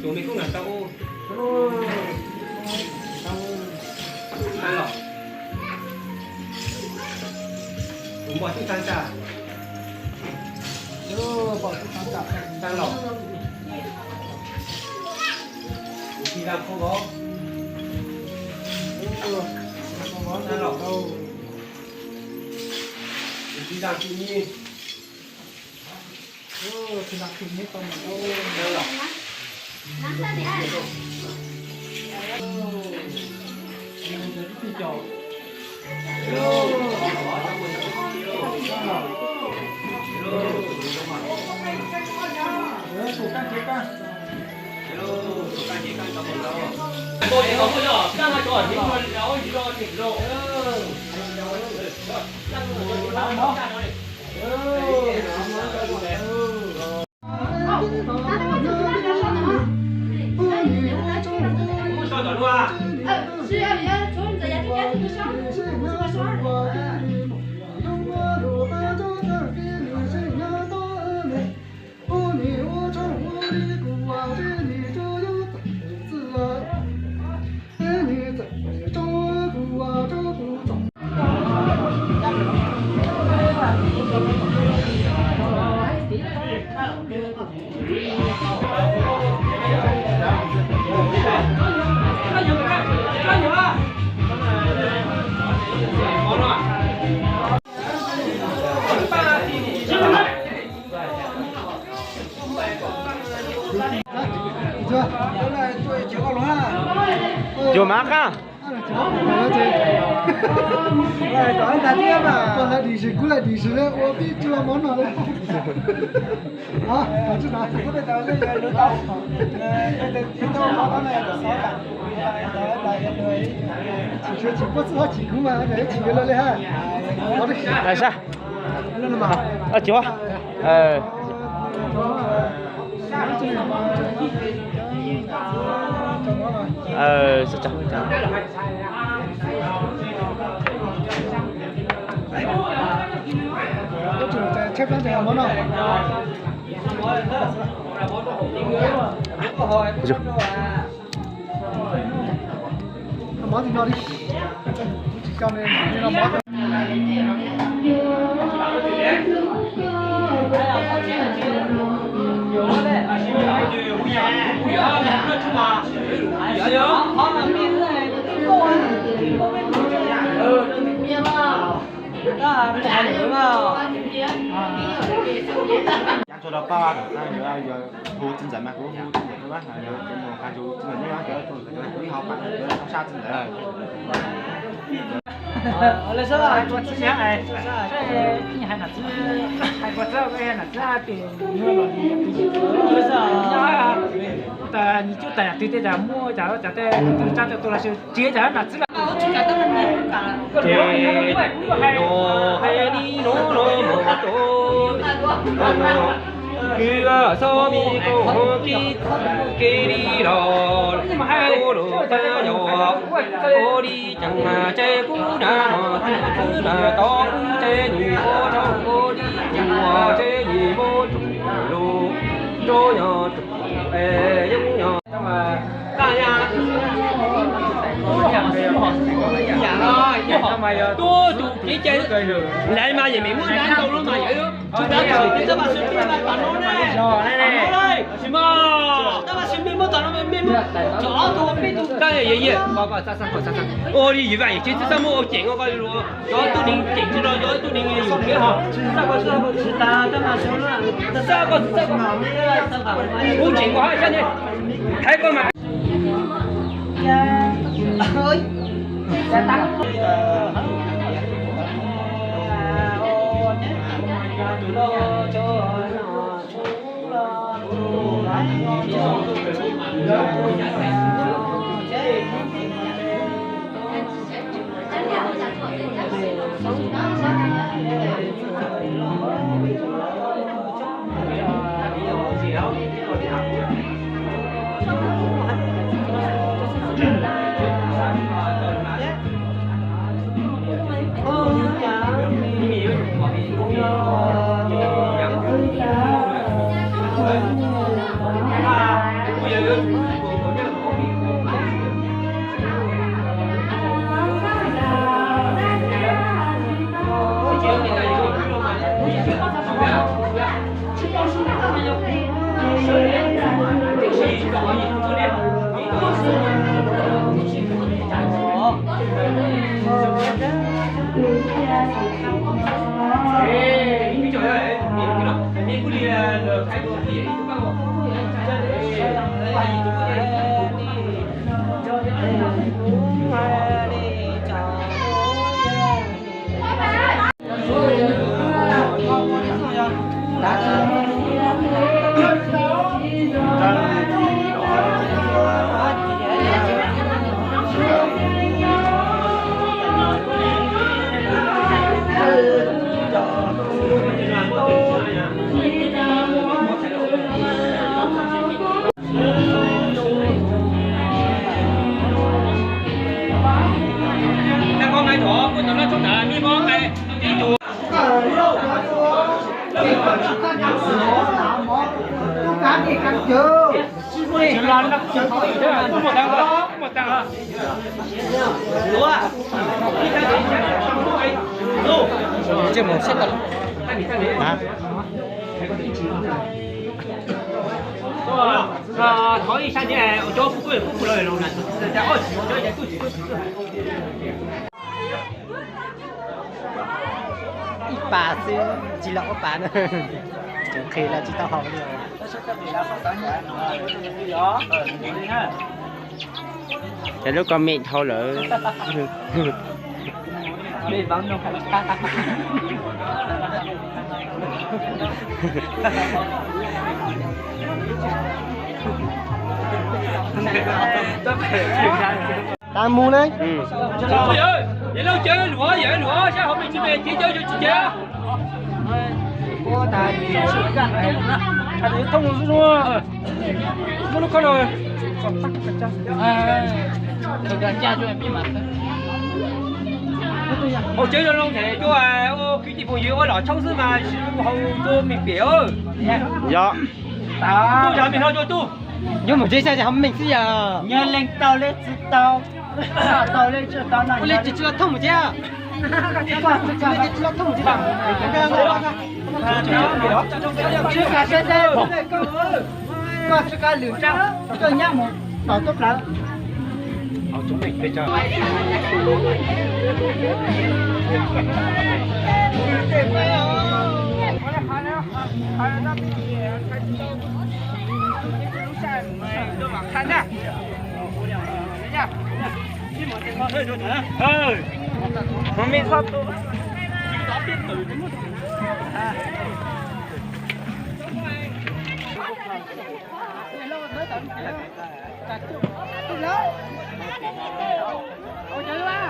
chuẩn bị không là tao tan lọc cũng bỏ chút tan trà tan lọc khi làm không có tan lọc đâu khi làm tự nhiên thì làm tự nhiên không đâu tan lọc Tôi có một nhỏ, đang hai chỗ thì rồi đó thì rồi thì rồi. Không sao đâu à?是要你要从你在家直接去上，怎么说？ Chùa Mác á. Lại nói là tiếp mà còn lại đi sự cũ lại đi sự đấy, ô biết chưa món nào đấy. Có chút nào có thể nói cái nữa đâu. Chúng tôi có cái này là sáu tặng, chỉ có số chỉ cũng mà để chỉ cái lên ha. Có đi. Là sao? Lên mà. Chúa. Sao chào. Có chủ chép lên thì món nào? Món gì nó đi? Chỉ cần như là món. Cho đó ba giờ thu chính dẫn mà cũng thu chính dẫn quá rồi một hai thu chính dẫn quá cái đi học mà không sao chính dẫn Là sao à? Tôi chỉ nhớ này. Cái nhà nào chứ? Hay có sao cái nào chứ tiền mua rồi thì bây giờ nhá. Ta như chỗ ta tự tế mua chả tế cha tôi là sự chế chả là chứ là. hay đi nó một cứ so mi cô kí đi đó cô đồ ta nhỏ cô đi chẳng mà chơi cú na cú na to chơi nhị cô trong cô đi chùa chơi nhị cô lù cho nhỏ giống nhỏ mà ta nhà tôi tụ chỉ chơi lại mà gì mình muốn đánh đâu luôn mà vậy đó chúng ta chỉ cho bạn xem phim bạn nó này rồi này xem mà ta mà xem phim mà tao nó phim chó tôi phim tôi cái này gì có sao ô đi vậy chứ sao mua chuyện có coi luôn chó tôi định chuyện chứ rồi chó tôi định dùng cái hả sao ta mà xem là sao có mua chuyện quá sao nhỉ thấy con mà ơi đã tăng Hãy subscribe cho kênh Ghiền Mì Gõ để không bỏ lỡ những video hấp dẫn. 这没吃的啊，陶艺下年我叫富贵富不了那种的，在二级我叫人家都130chỉ là ốp bán khi là chỉ tao học nhiều cái lúc con miệng thôi lỡ bị bắn đâu phải ta mua đấy trời ơi vậy đâu chơi lúa vậy lúa sao không bị chị về chỉ chơi cho chị chơi có tài gì cạn này anh ấy thông luôn nó có rồi còn tắc cả cha được cha cho em biết mặt我觉得弄起就我具体朋友我老超市嘛，是好多米表。有。都啥米好做都。nhưng mà chơi sao thì không mình xí giờ. Nhớ lên tàu lên chiếc tàu. Tàu lên chiếc tàu này. Lên chiếc thông một chứ. Lên chiếc thông một chứ. Chưa cả xe đây. Có chưa cả lửa trắng. Cho nhá một tàu tốt lắm. Chúng mình bây giờ mình sắp tu Ôi trời ơi.